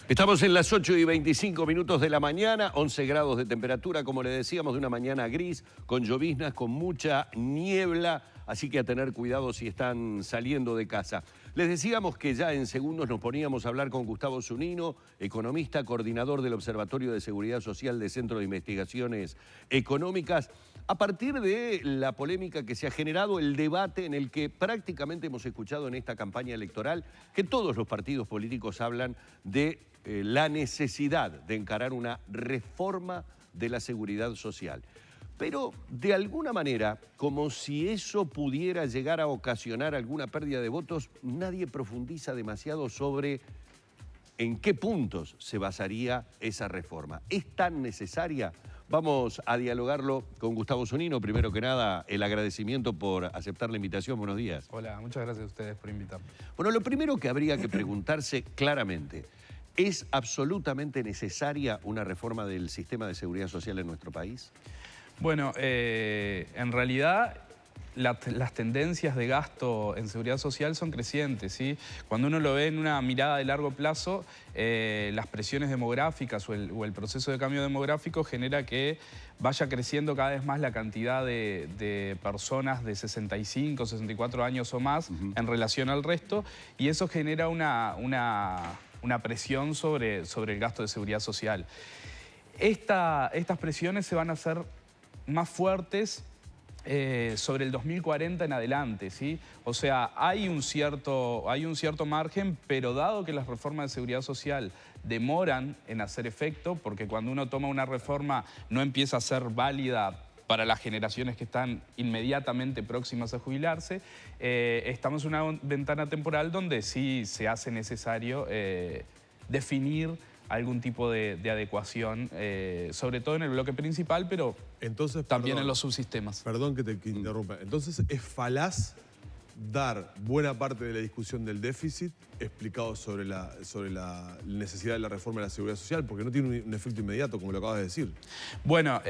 Estamos en las 8:25 de la mañana, 11 grados de temperatura, como le decíamos, de una mañana gris, con lloviznas, con mucha niebla, así que a tener cuidado si están saliendo de casa. Les decíamos que ya en segundos nos poníamos a hablar con Gustavo Zunino, economista, coordinador del Observatorio de Seguridad Social del Centro de Investigaciones Económicas, a partir de la polémica que se ha generado, el debate en el que prácticamente hemos escuchado en esta campaña electoral que todos los partidos políticos hablan de la necesidad de encarar una reforma de la seguridad social. Pero de alguna manera, como si eso pudiera llegar a ocasionar alguna pérdida de votos, nadie profundiza demasiado sobre en qué puntos se basaría esa reforma. ¿Es tan necesaria? Vamos a dialogarlo con Gustavo Zunino. Primero que nada, el agradecimiento por aceptar la invitación. Buenos días. Hola, muchas gracias a ustedes por invitarme. Bueno, lo primero que habría que preguntarse claramente, ¿es absolutamente necesaria una reforma del sistema de seguridad social en nuestro país? Bueno, en realidad las tendencias de gasto en seguridad social son crecientes, ¿sí? Cuando uno lo ve en una mirada de largo plazo, las presiones demográficas o el proceso de cambio demográfico genera que vaya creciendo cada vez más la cantidad de personas de 65, 64 años o más en relación al resto, y eso genera una presión sobre el gasto de seguridad social. Estas presiones se van a hacer más fuertes sobre el 2040 en adelante, ¿sí? O sea, hay un cierto margen, pero dado que las reformas de seguridad social demoran en hacer efecto, porque cuando uno toma una reforma no empieza a ser válida para las generaciones que están inmediatamente próximas a jubilarse, estamos en una ventana temporal donde sí se hace necesario definir algún tipo de adecuación, sobre todo en el bloque principal, pero entonces, también en los subsistemas. Perdón que te interrumpa. Entonces, ¿es falaz dar buena parte de la discusión del déficit explicado sobre la necesidad de la reforma de la seguridad social? Porque no tiene un efecto inmediato, como lo acabas de decir. Bueno,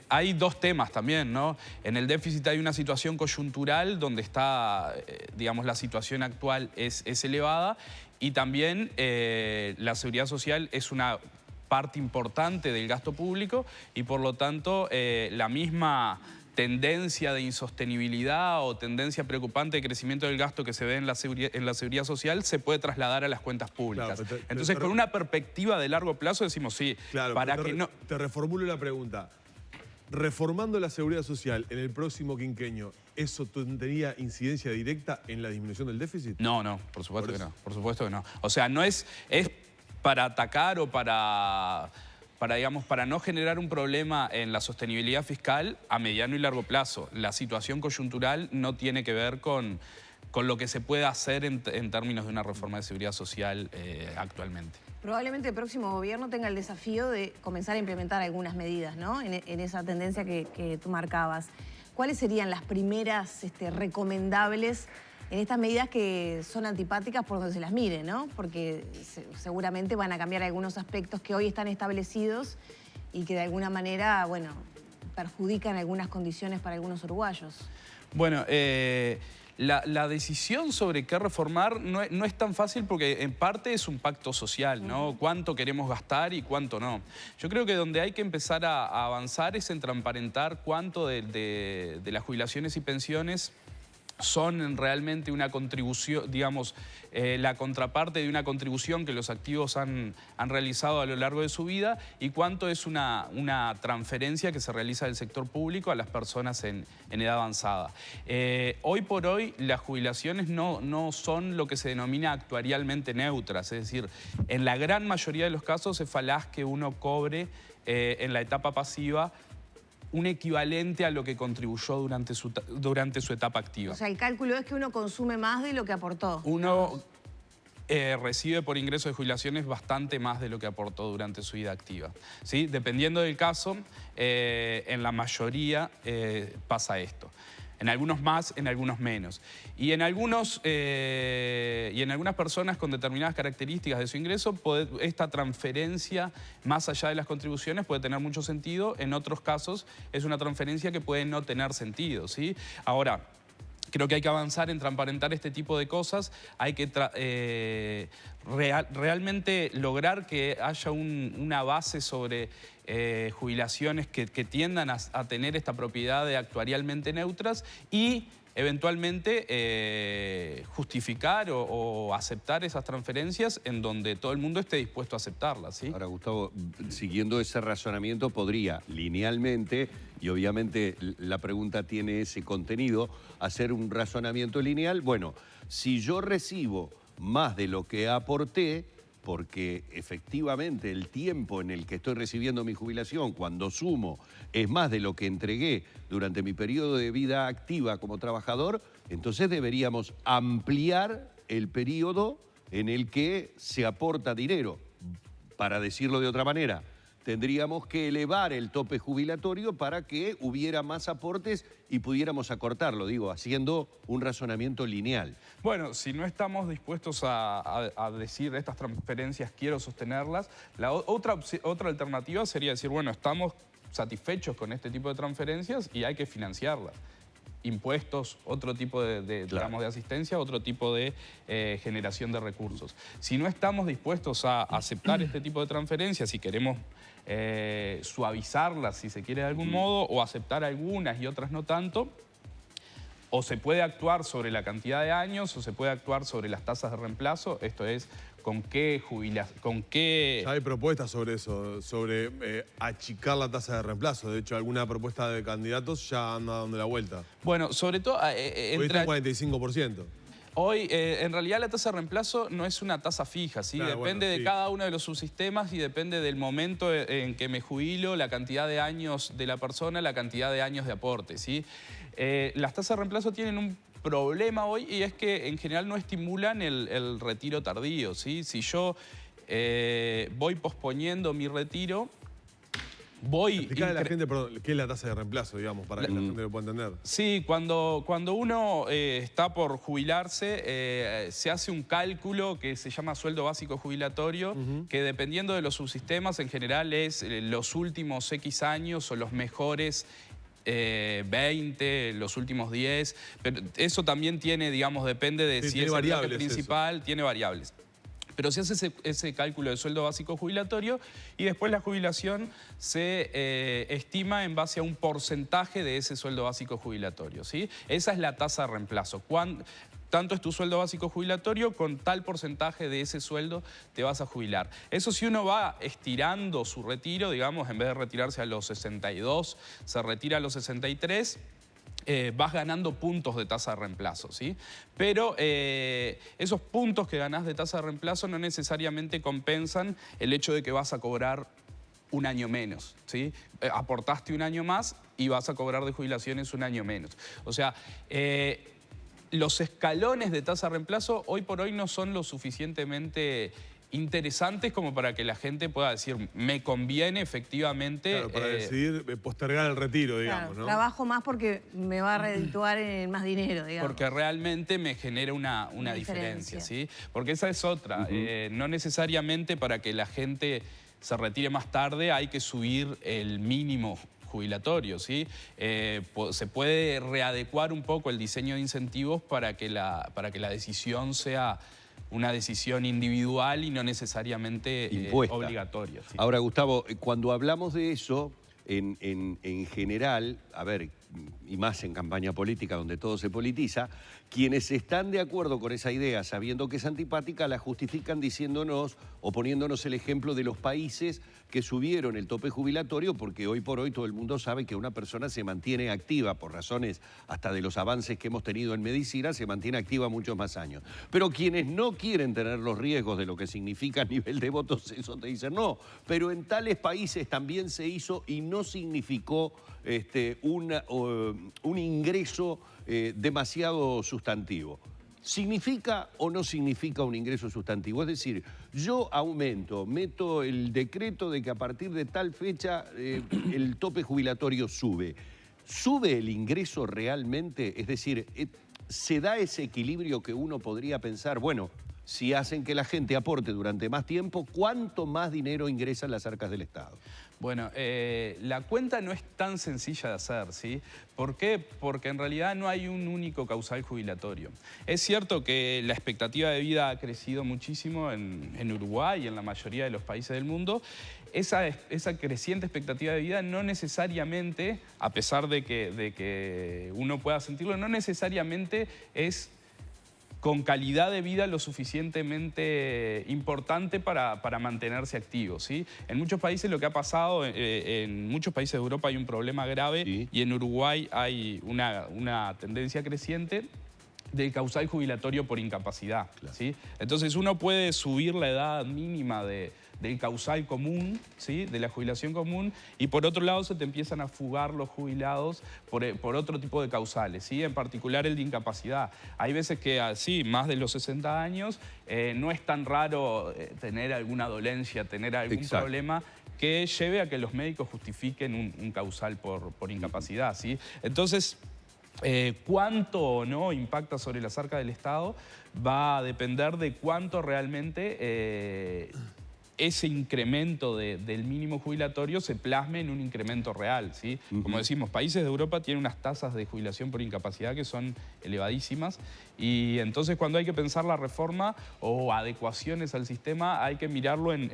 hay dos temas también, ¿no? En el déficit hay una situación coyuntural donde está, digamos, la situación actual es elevada, y también la seguridad social es una parte importante del gasto público y por lo tanto la misma tendencia de insostenibilidad o tendencia preocupante de crecimiento del gasto que se ve en la seguridad social se puede trasladar a las cuentas públicas. Claro, entonces, con una perspectiva de largo plazo decimos sí, claro, para que no... Te reformulo la pregunta. Reformando la seguridad social en el próximo quinquenio, ¿eso tendría incidencia directa en la disminución del déficit? No, por supuesto que no. Por supuesto que no. O sea, no es para atacar o para no generar un problema en la sostenibilidad fiscal a mediano y largo plazo. La situación coyuntural no tiene que ver con lo que se puede hacer en términos de una reforma de seguridad social actualmente. Probablemente el próximo gobierno tenga el desafío de comenzar a implementar algunas medidas, ¿no? En esa tendencia que tú marcabas. ¿Cuáles serían las primeras recomendables en estas medidas que son antipáticas por donde se las mire, ¿no? Porque seguramente van a cambiar algunos aspectos que hoy están establecidos y que de alguna manera, bueno, perjudican algunas condiciones para algunos uruguayos. Bueno, la decisión sobre qué reformar no es tan fácil porque en parte es un pacto social, ¿no? Cuánto queremos gastar y cuánto no. Yo creo que donde hay que empezar a avanzar es en transparentar cuánto de las jubilaciones y pensiones son realmente una contribución, digamos, la contraparte de una contribución que los activos han realizado a lo largo de su vida y cuánto es una transferencia que se realiza del sector público a las personas en edad avanzada. Hoy por hoy las jubilaciones no son lo que se denomina actuarialmente neutras, es decir, en la gran mayoría de los casos es falaz que uno cobre en la etapa pasiva un equivalente a lo que contribuyó durante su etapa activa. O sea, el cálculo es que uno consume más de lo que aportó. Uno recibe por ingreso de jubilaciones bastante más de lo que aportó durante su vida activa, ¿sí? Dependiendo del caso, en la mayoría pasa esto. En algunos más, en algunos menos. Y en algunas personas con determinadas características de su ingreso, esta transferencia, más allá de las contribuciones, puede tener mucho sentido. En otros casos, es una transferencia que puede no tener sentido, ¿sí? Ahora, Creo que hay que avanzar en transparentar este tipo de cosas, hay que realmente lograr que haya una base sobre jubilaciones que tiendan a tener esta propiedad de actuarialmente neutras y eventualmente justificar o aceptar esas transferencias en donde todo el mundo esté dispuesto a aceptarlas, ¿sí? Ahora, Gustavo, siguiendo ese razonamiento, podría linealmente, y obviamente la pregunta tiene ese contenido, hacer un razonamiento lineal. Bueno, si yo recibo más de lo que aporté, porque efectivamente el tiempo en el que estoy recibiendo mi jubilación, cuando sumo, es más de lo que entregué durante mi periodo de vida activa como trabajador, entonces deberíamos ampliar el periodo en el que se aporta dinero. Para decirlo de otra manera, tendríamos que elevar el tope jubilatorio para que hubiera más aportes y pudiéramos acortarlo, digo, haciendo un razonamiento lineal. Bueno, si no estamos dispuestos a decir estas transferencias quiero sostenerlas, otra alternativa sería decir, bueno, estamos satisfechos con este tipo de transferencias y hay que financiarlas. Impuestos, otro tipo digamos, de asistencia, otro tipo de generación de recursos. Si no estamos dispuestos a aceptar este tipo de transferencias y queremos suavizarlas, si se quiere de algún modo, o aceptar algunas y otras no tanto, o se puede actuar sobre la cantidad de años o se puede actuar sobre las tasas de reemplazo, esto es, con qué Ya hay propuestas sobre eso, sobre achicar la tasa de reemplazo. De hecho, alguna propuesta de candidatos ya anda dando la vuelta. Bueno, sobre todo... Hoy está en 45%. Hoy, en realidad, la tasa de reemplazo no es una tasa fija, ¿sí? Claro, Depende de cada uno de los subsistemas y depende del momento en que me jubilo, la cantidad de años de la persona, la cantidad de años de aporte, ¿sí? Las tasas de reemplazo tienen un problema hoy y es que en general no estimulan el retiro tardío, ¿sí? Si yo voy posponiendo mi retiro, Explicarle a la gente, perdón, qué es la tasa de reemplazo, digamos, para que la gente lo pueda entender. Sí, cuando uno está por jubilarse, se hace un cálculo que se llama sueldo básico jubilatorio, que dependiendo de los subsistemas, en general es los últimos X años o los mejores 20, los últimos 10, pero eso también tiene, digamos, depende de si es el bloque principal, tiene variables. Pero se hace ese cálculo de sueldo básico jubilatorio y después la jubilación se estima en base a un porcentaje de ese sueldo básico jubilatorio, ¿sí? Esa es la tasa de reemplazo. Tanto es tu sueldo básico jubilatorio, con tal porcentaje de ese sueldo te vas a jubilar. Eso si uno va estirando su retiro, digamos, en vez de retirarse a los 62, se retira a los 63, vas ganando puntos de tasa de reemplazo, ¿sí? Pero esos puntos que ganás de tasa de reemplazo no necesariamente compensan el hecho de que vas a cobrar un año menos, ¿sí? Aportaste un año más y vas a cobrar de jubilaciones un año menos. O sea, los escalones de tasa de reemplazo hoy por hoy no son lo suficientemente interesantes como para que la gente pueda decir, me conviene efectivamente... Claro, para decidir postergar el retiro, digamos, claro, ¿no? Trabajo más porque me va a redituar en más dinero, digamos. Porque realmente me genera una diferencia, ¿sí? Porque esa es otra. No necesariamente para que la gente se retire más tarde hay que subir el mínimo jubilatorio, ¿sí? Se puede readecuar un poco el diseño de incentivos para que la decisión sea una decisión individual y no necesariamente obligatoria. ¿Sí? Ahora, Gustavo, cuando hablamos de eso, en general, a ver, y más en campaña política donde todo se politiza, quienes están de acuerdo con esa idea, sabiendo que es antipática, la justifican diciéndonos o poniéndonos el ejemplo de los países que subieron el tope jubilatorio, porque hoy por hoy todo el mundo sabe que una persona se mantiene activa por razones hasta de los avances que hemos tenido en medicina, se mantiene activa muchos más años. Pero quienes no quieren tener los riesgos de lo que significa a nivel de votos, eso te dicen no. Pero en tales países también se hizo y no significó un ingreso demasiado sustantivo. ¿Significa o no significa un ingreso sustantivo? Es decir, yo meto el decreto de que a partir de tal fecha el tope jubilatorio sube. ¿Sube el ingreso realmente? Es decir, ¿se da ese equilibrio que uno podría pensar, bueno, si hacen que la gente aporte durante más tiempo, ¿cuánto más dinero ingresa en las arcas del Estado? Bueno, la cuenta no es tan sencilla de hacer, ¿sí? ¿Por qué? Porque en realidad no hay un único causal jubilatorio. Es cierto que la expectativa de vida ha crecido muchísimo en Uruguay y en la mayoría de los países del mundo. Esa creciente expectativa de vida no necesariamente, a pesar de que uno pueda sentirlo, no necesariamente es con calidad de vida lo suficientemente importante para mantenerse activo, ¿sí? En muchos países lo que ha pasado, en muchos países de Europa hay un problema grave, sí, y en Uruguay hay una tendencia creciente del causal jubilatorio por incapacidad, claro, ¿sí? Entonces uno puede subir la edad mínima del causal común, ¿sí?, de la jubilación común, y por otro lado se te empiezan a fugar los jubilados por otro tipo de causales, ¿sí?, en particular el de incapacidad. Hay veces que así, más de los 60 años, no es tan raro tener alguna dolencia, tener algún problema que lleve a que los médicos justifiquen un causal por incapacidad, ¿sí? Entonces, cuánto o no impacta sobre las arcas del Estado va a depender de cuánto realmente ese incremento del mínimo jubilatorio se plasme en un incremento real, ¿sí? Como decimos, países de Europa tienen unas tasas de jubilación por incapacidad que son elevadísimas, y entonces cuando hay que pensar la reforma o adecuaciones al sistema hay que mirarlo en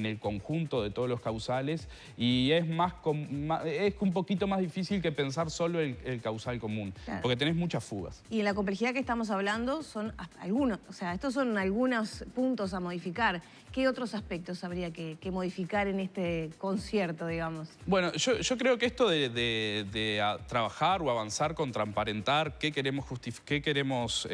el conjunto de todos los causales, y es un poquito más difícil que pensar solo el causal común, claro, porque tenés muchas fugas. Y en la complejidad que estamos hablando son algunos, o sea, estos son algunos puntos a modificar. ¿Qué otros aspectos habría que modificar en este concierto, digamos? Bueno, yo creo que esto de trabajar o avanzar con transparentar qué queremos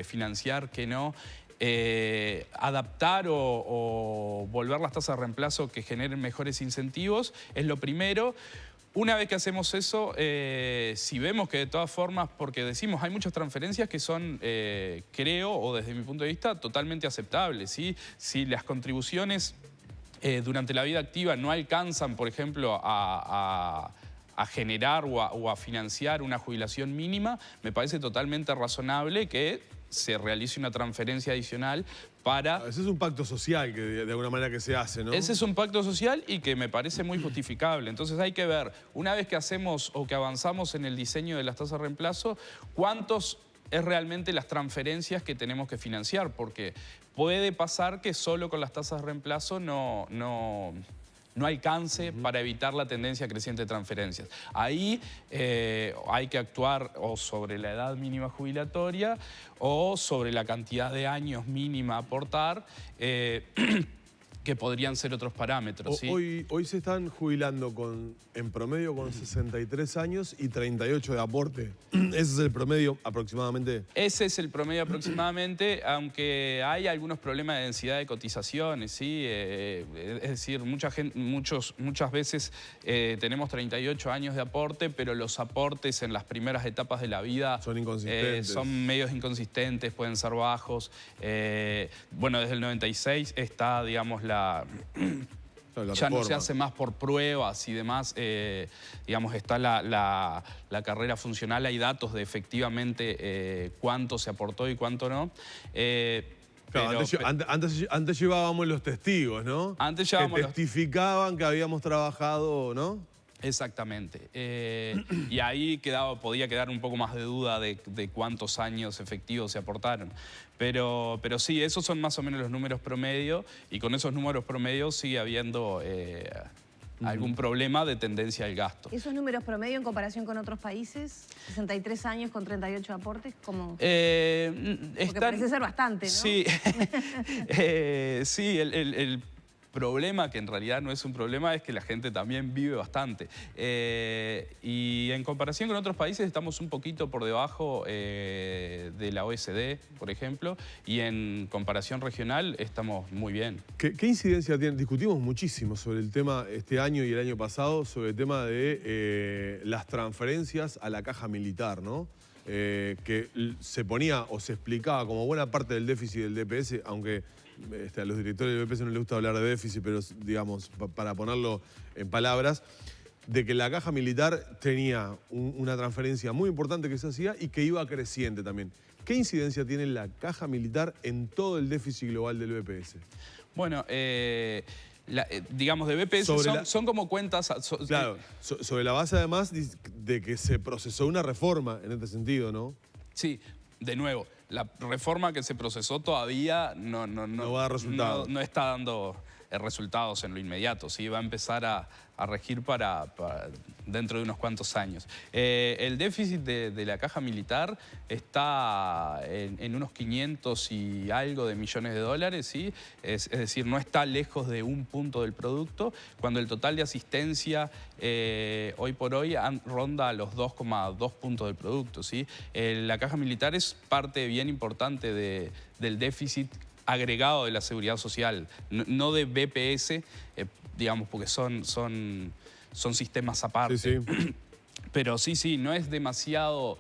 financiar, qué no, adaptar o volver las tasas de reemplazo que generen mejores incentivos es lo primero. Una vez que hacemos eso, si vemos que de todas formas, porque decimos, hay muchas transferencias que son, creo, o desde mi punto de vista, totalmente aceptables, ¿sí? Si las contribuciones durante la vida activa no alcanzan, por ejemplo, a generar o a financiar una jubilación mínima, me parece totalmente razonable que se realice una transferencia adicional para... Ese es un pacto social que de alguna manera que se hace, ¿no? Ese es un pacto social y que me parece muy justificable. Entonces hay que ver, una vez que hacemos o que avanzamos en el diseño de las tasas de reemplazo, cuántos es realmente las transferencias que tenemos que financiar, porque puede pasar que solo con las tasas de reemplazo no alcance para evitar la tendencia creciente de transferencias. Ahí hay que actuar o sobre la edad mínima jubilatoria o sobre la cantidad de años mínima a aportar, que podrían ser otros parámetros, ¿sí? Hoy se están jubilando en promedio con 63 años y 38 de aporte. ¿Ese es el promedio aproximadamente? Ese es el promedio aproximadamente, aunque hay algunos problemas de densidad de cotizaciones, ¿sí? Es decir, muchas veces tenemos 38 años de aporte, pero los aportes en las primeras etapas de la vida son inconsistentes. Son medios inconsistentes, pueden ser bajos. Bueno, desde el 96 está, digamos, ya no se hace más por pruebas y demás, digamos, está la carrera funcional, hay datos de efectivamente cuánto se aportó y cuánto no. Claro, antes llevábamos los testigos, ¿no? Antes llevábamos que testificaban que habíamos trabajado, ¿no? Exactamente. Y ahí podía quedar un poco más de duda de cuántos años efectivos se aportaron. Pero sí, esos son más o menos los números promedio, y con esos números promedio sigue habiendo algún problema de tendencia al gasto. ¿Esos números promedio en comparación con otros países? 63 años con 38 aportes, ¿cómo? Porque parece ser bastante, ¿no? Sí, sí, el problema, que en realidad no es un problema, es que la gente también vive bastante. Y en comparación con otros países estamos un poquito por debajo de la OECD, por ejemplo, y en comparación regional estamos muy bien. ¿Qué incidencia tiene? Discutimos muchísimo sobre el tema este año y el año pasado, sobre el tema de las transferencias a la caja militar, ¿no? Que se ponía o se explicaba como buena parte del déficit del DPS, aunque a los directores del DPS no les gusta hablar de déficit, pero digamos, para ponerlo en palabras, de que la caja militar tenía una transferencia muy importante que se hacía y que iba creciente también. ¿Qué incidencia tiene la caja militar en todo el déficit global del BPS? Bueno, digamos, de BPS son como cuentas... Claro, sobre la base además de que se procesó una reforma en este sentido, ¿no? Sí, de nuevo, la reforma que se procesó todavía no va a dar resultados. No está dando resultados en lo inmediato, ¿sí? Va a empezar a regir para dentro de unos cuantos años. El déficit de la caja militar está en unos 500 y algo de millones de dólares, ¿sí? Es decir, no está lejos de un punto del producto, cuando el total de asistencia hoy por hoy ronda a los 2,2 puntos del producto, ¿sí? La caja militar es parte bien importante del déficit agregado de la seguridad social, no de BPS, digamos, porque son sistemas aparte. Sí, sí. Pero sí, no es demasiado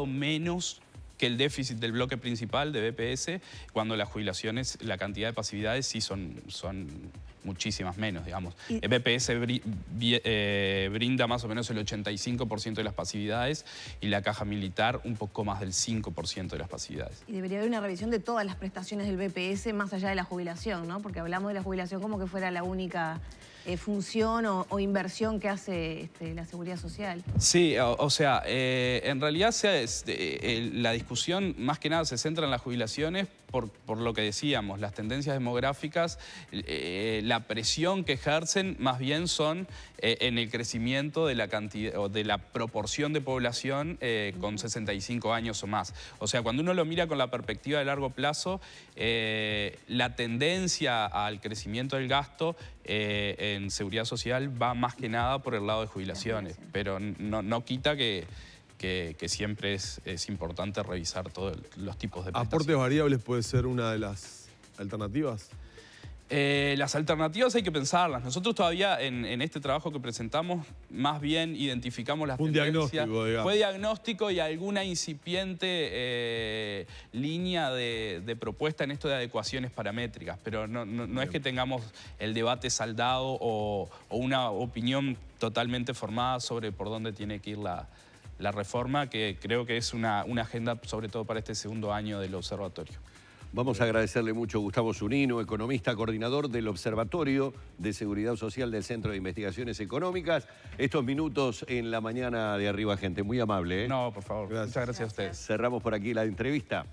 menos que el déficit del bloque principal de BPS, cuando las jubilaciones, la cantidad de pasividades sí son muchísimas menos, digamos. El BPS brinda más o menos el 85% de las pasividades y la caja militar un poco más del 5% de las pasividades. Y debería haber una revisión de todas las prestaciones del BPS más allá de la jubilación, ¿no? Porque hablamos de la jubilación como que fuera la única función o inversión que hace la seguridad social. Sí, o sea, en realidad la discusión más que nada se centra en las jubilaciones por lo que decíamos, las tendencias demográficas, la presión que ejercen más bien son en el crecimiento de la cantidad o de la proporción de población con 65 años o más. O sea, cuando uno lo mira con la perspectiva de largo plazo, la tendencia al crecimiento del gasto en seguridad social va más que nada por el lado de jubilaciones, pero no quita que siempre es importante revisar todos los tipos de prestaciones. ¿Aportes variables puede ser una de las alternativas? Las alternativas hay que pensarlas. Nosotros todavía en este trabajo que presentamos más bien identificamos las tendencias. Diagnóstico, digamos. Fue diagnóstico y alguna incipiente línea de propuesta en esto de adecuaciones paramétricas, pero no es que tengamos el debate saldado o una opinión totalmente formada sobre por dónde tiene que ir la reforma, que creo que es una agenda sobre todo para este segundo año del observatorio. Vamos a agradecerle mucho a Gustavo Zunino, economista coordinador del Observatorio de Seguridad Social del Centro de Investigaciones Económicas. Estos minutos en la mañana de Arriba Gente, muy amable, ¿eh? No, por favor. Gracias. Muchas gracias a ustedes. Cerramos por aquí la entrevista.